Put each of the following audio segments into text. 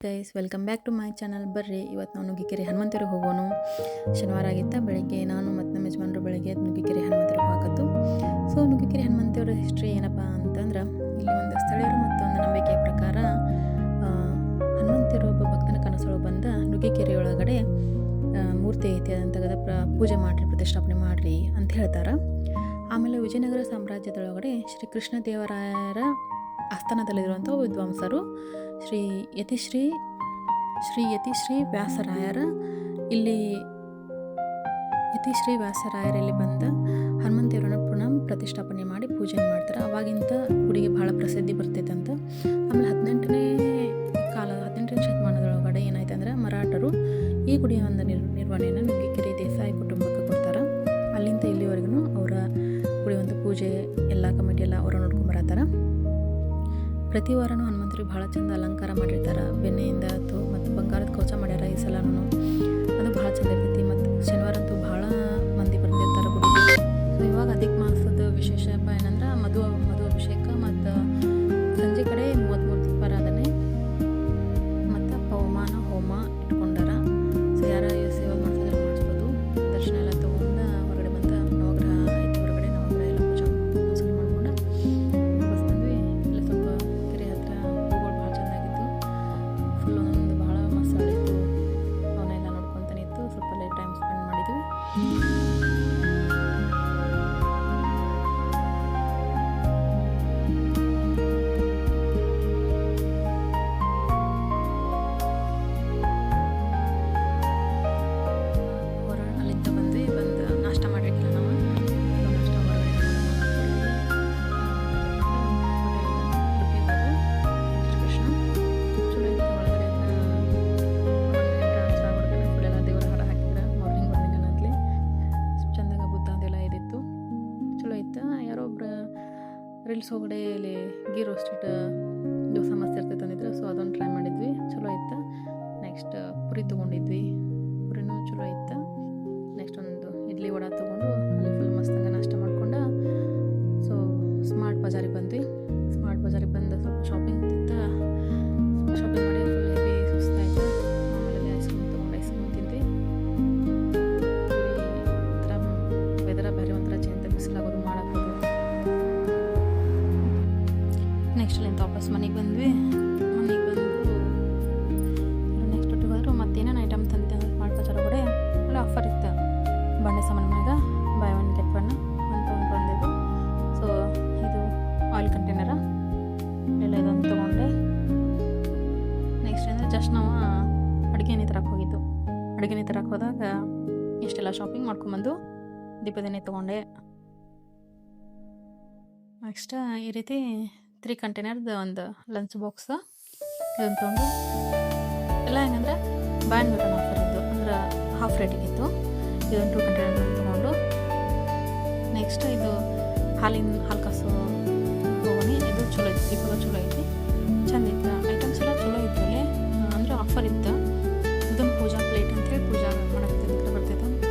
Guys, welcome back to my channel. ಬರ್ರಿ ಇವತ್ತು ನಾವು ನುಗ್ಗಿಕೆರೆ ಹನುಮಂತರಿಗೆ ಹೋಗೋಣ. ಶನಿವಾರ ಆಗಿತ್ತ, ಬೆಳಗ್ಗೆ ನಾನು ಮತ್ತು ನಮ್ಮ ಯಜಮಾನರು ಬೆಳಗ್ಗೆ ನುಗ್ಗಿಕೆರೆ ಹನುಮಂತರಿಗೆ ಹೋಗತ್ತು. ಸೊ ನುಗ್ಗಿಕೆರೆ ಹನುಮಂತವರ ಹಿಸ್ಟ್ರಿ ಏನಪ್ಪ ಅಂತಂದ್ರೆ, ಇಲ್ಲಿ ಒಂದು ಸ್ಥಳೀಯರು ಮತ್ತು ಒಂದು ನಂಬಿಕೆಯ ಪ್ರಕಾರ ಹನುಮಂತರು ಒಬ್ಬ ಭಕ್ತನ ಕನಸೊಳಗೆ ಬಂದ ನುಗ್ಗಿಕೆರೆಯೊಳಗಡೆ ಮೂರ್ತಿ ಐತಿ, ಅದನ್ನು ತೆಗೆದ ಪೂಜೆ ಮಾಡಿರಿ, ಪ್ರತಿಷ್ಠಾಪನೆ ಮಾಡಿರಿ ಅಂತ ಹೇಳ್ತಾರೆ. ಆಮೇಲೆ ವಿಜಯನಗರ ಸಾಮ್ರಾಜ್ಯದೊಳಗಡೆ ಶ್ರೀ ಕೃಷ್ಣ ದೇವರಾಯರ ಆಸ್ಥಾನದಲ್ಲಿರುವಂಥ ವಿದ್ವಾಂಸರು ಶ್ರೀ ಯತಿಶ್ರೀ ವ್ಯಾಸರಾಯರ ಇಲ್ಲಿ ಬಂದ ಹನುಮಂತೇವರನ್ನ ಪುನಃ ಪ್ರತಿಷ್ಠಾಪನೆ ಮಾಡಿ ಪೂಜೆ ಮಾಡ್ತಾರೆ. ಅವಾಗಿಂತ ಗುಡಿಗೆ ಬಹಳ ಪ್ರಸಿದ್ಧಿ ಬರ್ತೈತಂತ. ಆಮೇಲೆ 18ನೇ ಶತಮಾನದೊಳಗಡೆ ಏನಾಯ್ತು ಅಂದ್ರೆ, ಮರಾಠರು ಈ ಗುಡಿಯ ಒಂದು ನಿರ್ವಹಣೆಯನ್ನು ನುಗ್ಗಿಕೆರೆ ದೇಸಾಯಿ ಕುಟುಂಬಕ್ಕೆ ಕೊಡ್ತಾರೆ. ಅಲ್ಲಿಂದ ಇಲ್ಲಿವರೆಗೂ ಅವರ ಗುಡಿ ಒಂದು ಪೂಜೆ ಎಲ್ಲ ಕಮಿಟಿ ಎಲ್ಲ ಅವರು ನೋಡ್ಕೊಂಬರತ್ತಾರ. ಪ್ರತಿ ವಾರನೂ ಹನುಮಂತರಿಗೆ ಭಾಳ ಚಂದ ಅಲಂಕಾರ ಮಾಡಿರ್ತಾರೆ. ಬೆಣ್ಣೆಯಿಂದ ಮತ್ತು ಬಂಗಾರದ ಕವಚ ಮಾಡ್ಯಾರ ಈ ಸಲನೂ. ಅದು ಭಾಳ ಚಂದ ಇರ್ತೈತಿ. ಮತ್ತು ಶನಿವಾರ ಅಂತೂ ಭಾಳ ಮಂದಿ ಬಂದಿರ್ತಾರೆ ಗುಡಿಗೆ. ಸೊ ಇವಾಗ ಅಧಿಕ ಮಾಸದ ವಿಶೇಷಪ್ಪ ಏನಂದ್ರೆ ಮಧು ಅಭಿಷೇಕ ಮತ್ತು ಸಂಜೆ ಕಡೆ 33 ದೀಪಾರಾಧನೆ ಮತ್ತು ಪವಮಾನ ಹೋಮ ಇಟ್ಕೊಂಡಾರ. ಸೊ ಯಾರ ಸೇವೆ ಮಾಡಿಸೋದ್ರೆ ಮಾಡಿಸ್ಬೋದು. ದರ್ಶನ ಎಲ್ಲ ತೊಗೊಂಡು ಹೊರಗಡೆ ಬಂದ ನವಗ್ರಹ ಆಯ್ತು, ಹೊರಗಡೆ ನವಗ್ರಹ ಎಲ್ಲ ಪೂಜೆ ಮಾಡ್ಕೊಂಡು ಬಸ್ ಬಂದ್ವಿ. ಇಲ್ಲ ಸ್ವಲ್ಪ ಕೆರೆ ಹತ್ರ ಹೂಗಳು ಭಾಳ ಚೆನ್ನಾಗಿತ್ತು. ಫುಲ್ ಒಂದೊಂದು ಭಾಳ ಮಸಾಳಿತ್ತು. ಅವನ್ನೆಲ್ಲ ನೋಡ್ಕೊತಾನೆ ಇತ್ತು. ಸ್ವಲ್ಪ ಲೇಟ್ ಟೈಮ್ ಸ್ಪೆಂಡ್ ಮಾಡಿದ್ವಿ. ಅಲ್ಲಿಂದ ಬಂದು ನಾಷ್ಟ ಮಾಡಿರ್ಕಿಲ್ಲ ನಾವು. ನಾಷ್ಟ ಹೊರಗಡೆ ಕೃಷ್ಣ ಚಲೋ ಇತ್ತು. ಒಳಗಡೆ ಫುಲ್ ಎಲ್ಲ ದೇವರ ಹಾರ ಹಾಕಿದ್ರೆ ಮಾರ್ನಿಂಗ್ ಅನ್ನತ್ಲಿ ಚಂದಾಗ ಬುದ್ಧ ಅದೆಲ್ಲ ಇದಿತ್ತು. ಚಲೋ ಇತ್ತು. ಯಾರೋ ಒಬ್ರು ರೀಲ್ಸ್ ಒಳಗಡೆ ಇಲ್ಲಿ ಗೀ ರೋಸ್ಟೆಡ್ ದೋಸೆ ಮಸ್ತ್ ಇರ್ತೈತೆ ಅಂದಿದ್ರು. ಸೊ ಅದೊಂದು ಟ್ರೈ ಮಾಡಿದ್ವಿ, ಚಲೋ ಇತ್ತು. ನೆಕ್ಸ್ಟ್ ಪುರಿ ತೊಗೊಂಡಿದ್ವಿ, ಪುರಿನೂ ಚಲೋ ಇತ್ತು. ನೆಕ್ಸ್ಟ್ ಒಂದು ಇಡ್ಲಿ ವಡ ತೊಗೊಂಡು ಅಲ್ಲಿ ಫುಲ್ ಮಸ್ತಂಗ ನಾಷ್ಟ ಮಾಡ್ಕೊಂಡು ಸೊ ಸ್ಮಾರ್ಟ್ ಬಜಾರಿಗೆ ಬಂದ್ವಿ. ಸ್ಮಾರ್ಟ್ ಬಜಾರಿಗೆ ಬಂದು ಸ್ವಲ್ಪ ಶಾಪಿಂಗ್ ಮಾಡಿ ಫುಲ್ ಹೆವಿ ಸುಸ್ತಾಯಿತು. ಆಮೇಲೆ ಐಸ್ ಕ್ರೀಮ್ ತಿಂದ್ವಿ. ಒಂಥರ ವೆದರ ಬೇರೆ ಒಂಥರ ಚೇಂಜ್, ಬಿಸಿಲಾಗೋದು ಮಾಡೋದು. ನೆಕ್ಸ್ಟ್ ಅಲ್ಲಿಂದ ವಾಪಸ್ ಮನೆಗೆ ಬಂದು ನೆಕ್ಸ್ಟ್ ಒಟ್ಟಿಗೆ ಹೋದ್ರು. ಮತ್ತೇನೇನು ಐಟಮ್ ತಂತೆ ಸ್ಮಾರ್ಟ್ ಬಜಾರ್ ಒಳಗಡೆ ಒಳ್ಳೆ ಆಫರ್ ಇತ್ತು. ಬಂಡೆ ಸಾಮಾನು ಮ್ಯಾಗ ಬೈ ಒನ್ ಗೆಟ್ ಒನ್ ಅಂತ ಒಂದು ಬಂದಿದ್ದು. ಸೊ ಇದು ಆಯಿಲ್ ಕಂಟೈನರ ಎಲ್ಲ ಇದೊಂದು ತೊಗೊಂಡೆ. ನೆಕ್ಸ್ಟ್ ಅಂದರೆ ಜಸ್ಟ್ ನಾವು ಅಡುಗೆ ತರಕ್ಕೆ ಹೋಗಿದ್ದು. ಅಡುಗೆ ತರಕ್ಕೆ ಹೋದಾಗ ಇಷ್ಟೆಲ್ಲ ಶಾಪಿಂಗ್ ಮಾಡ್ಕೊಂಬಂದು ದೀಪದೆಣ್ಣೆ ತೊಗೊಂಡೆ. ನೆಕ್ಸ್ಟ್ ಈ ರೀತಿ 3 ಕಂಟೈನರ್ದು ಒಂದು ಲಂಚ್ ಬಾಕ್ಸ್ ಇದನ್ನು ತೊಗೊಂಡು ಎಲ್ಲ ಹೆಂಗಂದ್ರೆ by one get one offer ಇತ್ತು, ಅಂದ್ರೆ ಹಾಫ್ ರೇಟಿಗಿತ್ತು. ಇದೊಂದು 2 ಕಂಟೈನರ್ ತೊಗೊಂಡು ನೆಕ್ಸ್ಟ್ ಇದು ಹಾಲು ಕಾಸು ಹೋಗೋಣ. ಇದು ಚಲೋ ಇತ್ತು, ದೀಪಗಳು ಚಲೋ ಐತಿ, ಚಂದ ಇತ್ತು. ಐಟಮ್ಸ್ ಎಲ್ಲ ಚಲೋ ಇತ್ತು ಅಲ್ಲಿ, ಅಂದರೆ ಆಫರ್ ಇತ್ತು. ಇದೊಂದು ಪೂಜಾ ಪ್ಲೇಟ್ ಅಂತೇಳಿ ಪೂಜಾ ಮಾಡಕ್ಕೆ ಬರ್ತೈತೆ ಅಂತ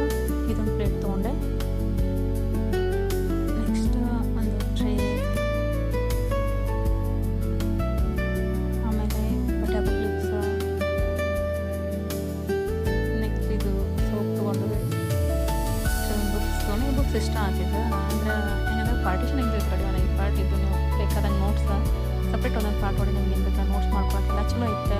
ಇದೊಂದು ಪ್ಲೇಟ್ ತೊಗೊಂಡೆ. ನೆಕ್ಸ್ಟ್ ಒಂದು ಟ್ರೇ, ಆಮೇಲೆ ಬಟ್ಟೆ ಕ್ಲಿಪ್ಸ್, ನೆಕ್ಸ್ಟ್ ಇದು ಸೋಪ್ ತೊಗೊಂಡು ಬುಕ್ಸ್ ತೊಗೊಂಡು. ಈ ಬುಕ್ಸ್ ಇಷ್ಟ ಆಗ್ತಿತ್ತು. ಅಂದ್ರೆ ಹೆಂಗಂದ್ರೆ ಪಾರ್ಟಿಷನ್ ಹೆಂಗೆ ಕಡಿಮೆ ಈ ಪಾರ್ಟ್ ಇದ್ದು ನೀವು ಬೇಕಾದಂಗೆ ನೋಟ್ಸ್ ಸಪ್ರೇಟ್ ಒಂದೊಂದು ಪಾರ್ಟ್ ಒಳಗೆ ನಿಮ್ಗೆ ಏನು ಬೇಕಾದ್ರೆ ನೋಟ್ಸ್ ಮಾಡ್ಕೊಳಕ್ಕೆಲ್ಲ ಚಲೋ ಇತ್ತು.